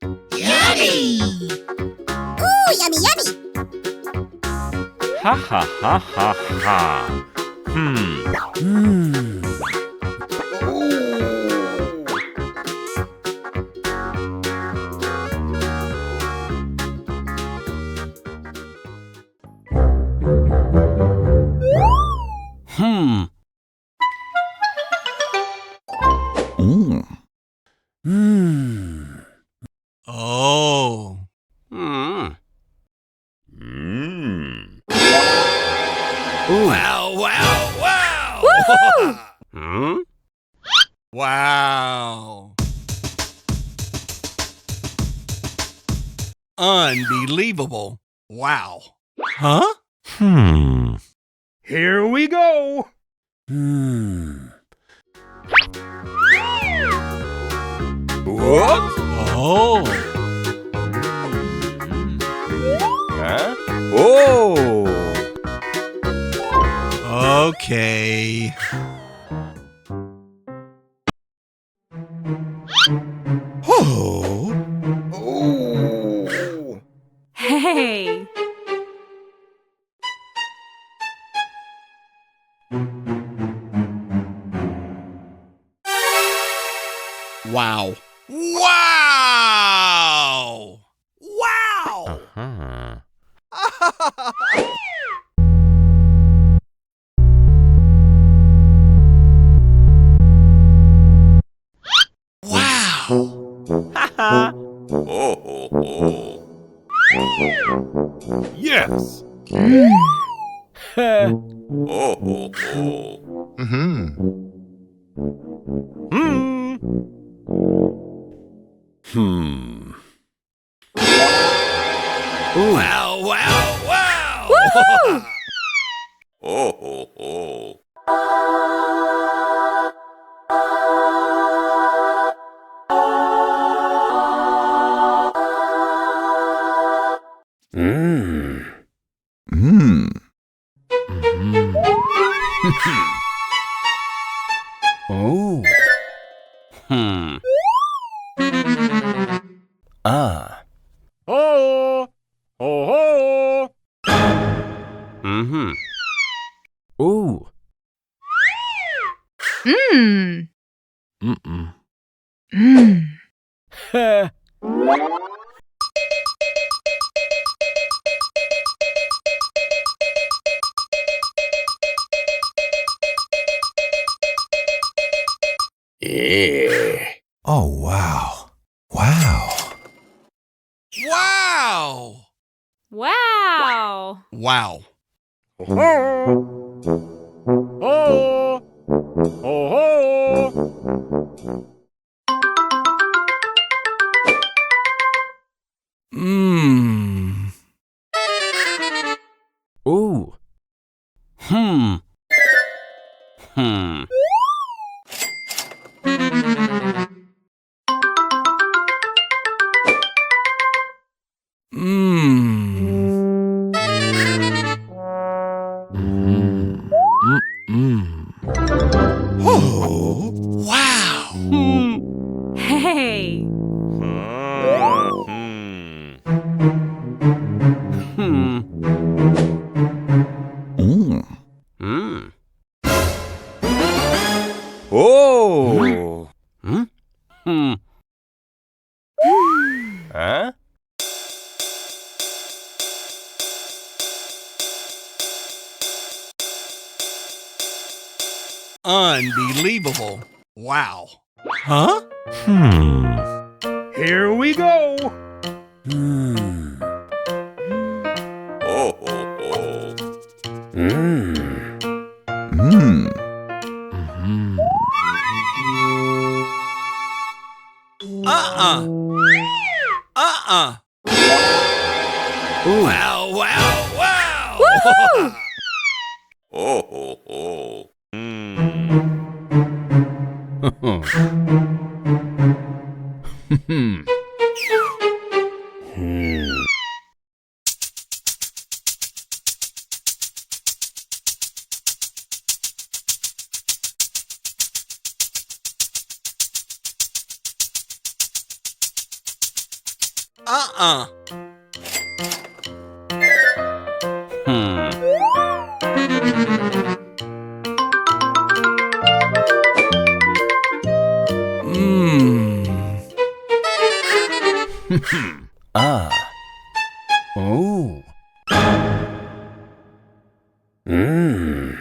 Yummy! Ooh, yummy, yummy! Ha ha ha ha ha. Oh. Wow, wow, wow! Wow. Unbelievable. Wow. Huh? Here we go. What? Oh. Huh? Oh. Okay. Oh. Oh. Hey! Wow. Wow! Wow! Wow! Yes. Wow, wow, wow! Oh. Ah. Oh. Oh. Ooh. Mmm. Mm-mm. Mmm. Yeah. Oh, wow. Wow. Wow! Wow! Wow. Oh. Oh. Oh. Mmm. Ooh. Hmm. Mmm. Oh, wow. Hey! Oh. Huh? Unbelievable. Wow. Huh? Here we go. Uh-uh. Uh-uh. Wow, wow, wow. Uh-uh. Hmm. Mmm. Ah. Oh. Mmm.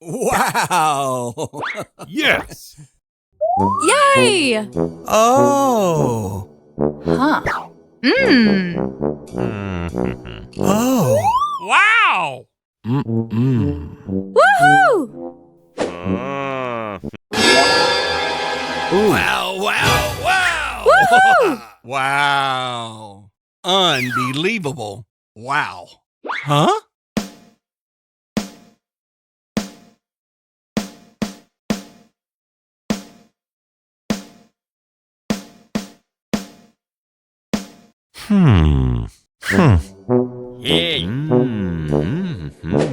Wow. Yes. Yay! Oh. Huh. Mmm. Oh. Wow. Mm-mm. Woohoo! Wow, wow, wow. Woohoo! Wow. Unbelievable. Wow. Huh? Hmm. Hmm. Hey. Mmm. Mmm.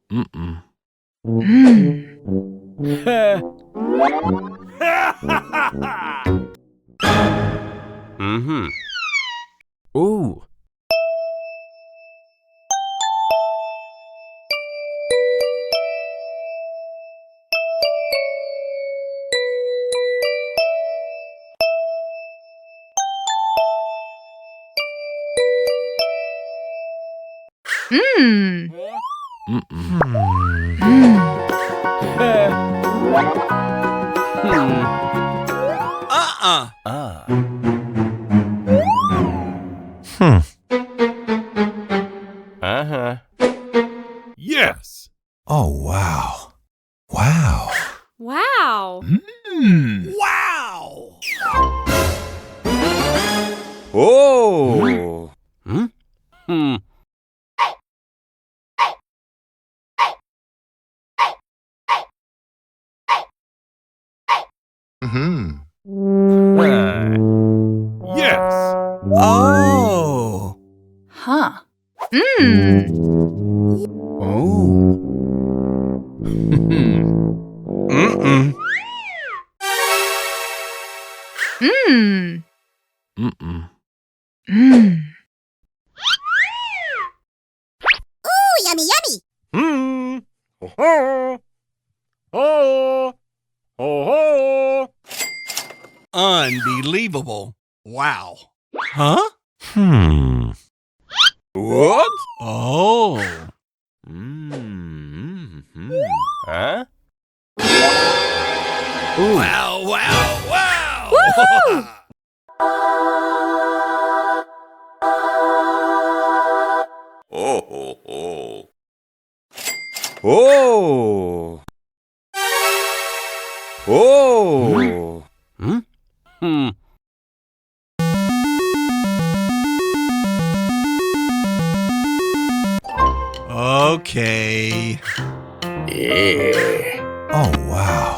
Mm-mm. Mmm. Mm-hmm. Ooh. Mmm. Mm-mm. Mmm. Uh-uh. Ah. Hmm. Uh-huh. Yes. Oh, wow. Wow. Wow. Mmm. Wow. Oh. Hmm? Hmm. Hmm. Yes. Oh. Huh. Mmm. Oh. Mm-mm. Mmm. Mm-mm. Mmm. Ooh, yummy, yummy. Hmm. Oh. Oh. Oh. Unbelievable. Wow. Huh? Hmm. What? Oh. Huh? Wow, wow, wow. Woohoo! Oh. Oh. Hmm? Hmm. Okay. Yeah. Oh, wow.